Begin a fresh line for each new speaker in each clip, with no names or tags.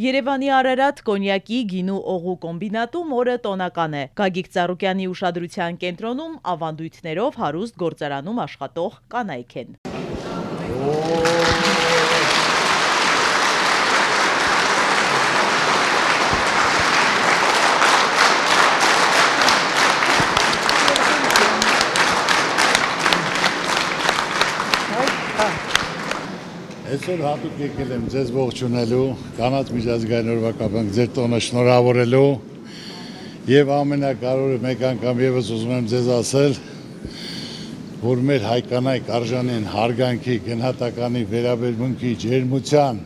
Երևանի Արարատ կոնյակի գինու օղու կոմբինատում օրը տոնական է։ Գագիկ Ծառուկյանի ուշադրության կենտրոնում ավանդույթներով հարուստ գործարանում աշխատող կանայք են։
Այսօր հատուկ եկել եմ ձեզ ողջունելու, կանանց միջազգային օրվա կապանք ձեր տոնը շնորհավորելու եւ ամենակարևորը մեկ անգամ եւս ուզում եմ ձեզ ասել, որ մեր հայ կանայք արժանի են հարգանքի, գնահատականի, վերաբերմունքի, ջերմության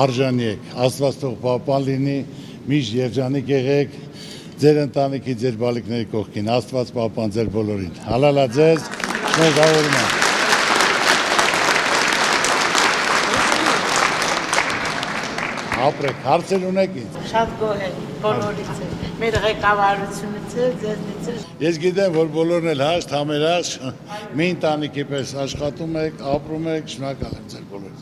արժանի եք, Աստված թող պահպան լինի, միշտ երջանիկ եղեք, ձեր ընտանիքի, ձեր բալիկների կողքին, Աստված պահպան ձեր բոլորին, հալալա ձեզ, շնորհավորում եմ։ Ապրեք, հարցեր ունեք ինձ։
Շատ գոհ եմ, բոլորից է, մեր ղեկավարությունից է, ձեզնից է։
Ես գիտեմ, որ բոլորն էլ հաշտ, համերաշ, մի ընտանիքի պես աշխատում եք, ապրում եք, շնորհակալ եմ ձեր բոլորից։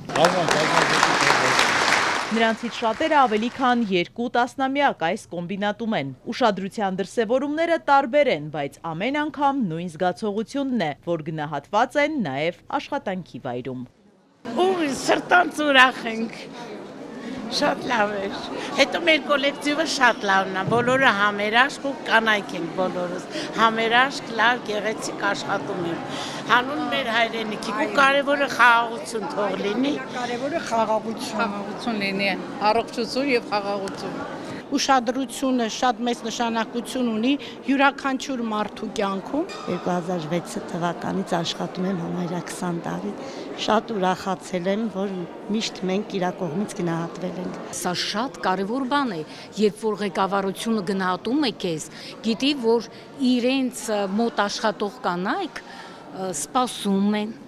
Նրանցից շատերը ավելի քան 2 տասնամյակ այս կոմբինատում են։ Ուշադրության դրսևորումները տարբեր են, բայց ամեն անգամ նույն զգացողությունն է, որ գնահատված են նաև աշխատանքի վայրում։
Ու սրտանց ուրախ ենք։ Շատ լավ էր։ Հետո մեր կոլեկտիվը շատ լավն է, բոլորը համերաշք ու կանայք են բոլորս։ Համերաշք, լավ, գեղեցիկ աշխատում են։ Հանուն մեր հայրենիքի ու կարևորը խաղաղություն թող լինի։
Կարևորը խաղաղություն լինի, առողջություն եւ խաղաղություն։
Ուշադրությունը շատ մեծ նշանակություն ունի յուրաքանչյուր մարդու կյանքում։
2006 թվականից աշխատում եմ համարյա 20 տարի։ Շատ ուրախացել եմ, որ միշտ մենք իրա կողմից գնահատվել ենք։
Սա շատ կարևոր բան է, երբ որ ղեկավարությունը գնահատում է քեզ, գիտի, որ իրենց մոտ աշխատող կանայք սպասում են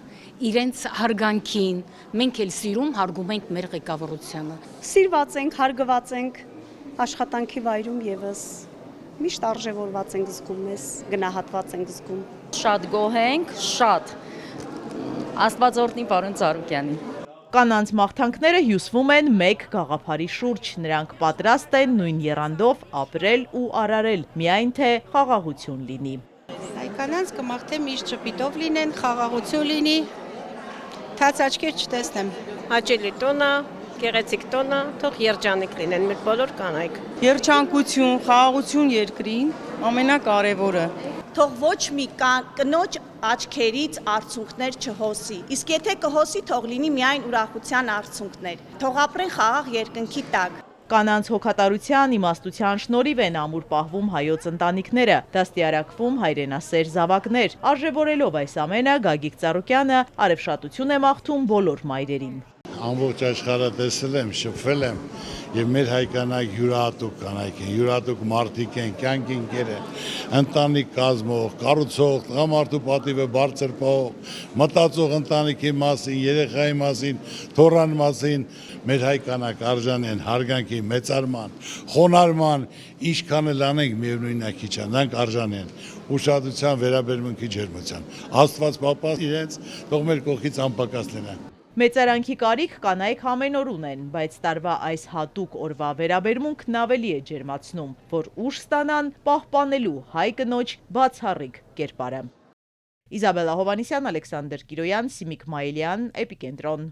իրենց հարգանքին, մենք էլ սիրում հարգում ենք մեր ղեկավարությանը։
Սիրված ենք, հարգված ենք աշխատանքի վայրում եւս միշտ արժևորված ենք զգում մեզ, գնահատված ենք զգում։
Շատ գոհ ենք, շատ։ Աստված օրհնի պարոն Ծառուկյանին։
Կանանց մաղթանքները հյուսվում են մեկ գաղափարի շուրջ, նրանք պատրաստ են նույն եռանդով ապրել ու արարել, միայն թե խաղաղություն լինի։
Հայ կանանց կմաղթեմ միշտ շփիտով լինեն, խաղաղություն լինի, թաց աչքեր չտեսնեմ։
Հաճելի տոնը, գեղեցիկ տոնը, թող երջանիկ լինեն մեր բոլոր կանայք։
Երջանկություն, խաղաղություն երկրին, ամենակարևորը։
Թող ոչ մի կնոջ աչքերից արցունքներ չհոսի, իսկ եթե կհոսի, թող լինի միայն ուրախության արցունքներ, թող ապրեն խաղաղ երկնքի տակ։
Կանանց հոգատարության, իմաստության շնորհիվ են ամուր պահվում հայոց ընտանիքները, դաստիարակվում հայրենասեր զավակներ, արժևորելով այս ամենը Գագիկ Ծառուկյանը արևշատություն է մաղթում բոլոր մայրերին։
Ամբողջ աշխարհը տեսել եմ, շփվել եմ եւ մեր հայ կանայք յուրահատուկ կանայք են, յուրահատուկ մարդիկ են, կյանք ընկեր են, ընտանիք կազմող, կառուցող, տղամարդու պատիվը բարձր պահող, մտածող ընտանիքի մասին, երեխայի մասին, թոռան մասին, մեր հայ կանայք արժանի են հարգանքի, մեծարման, խոնարհման, ինչքան էլ անենք միևնույնն է քիչ է, նրանք արժանի են ուշադրության, վերաբերմունքի, ջերմության։ Աստված պահպան իրենց, թող մեր կողքից անպակաս լինեն։
Մեծարանքի կարիք կանայք ամեն օր ունեն, բայց տարվա այս հատուկ օրվա վերաբերմունքն ավելի է ջերմացնում, որ ուժ ստանան պահպանելու հայ կնոջ բացառիկ կերպարը։ Իզաբելլա Հովհաննիսյան, Ալեքսանդր Կիրոյան, Սիմիկ Մայիլյան, Էպիկենտրոն։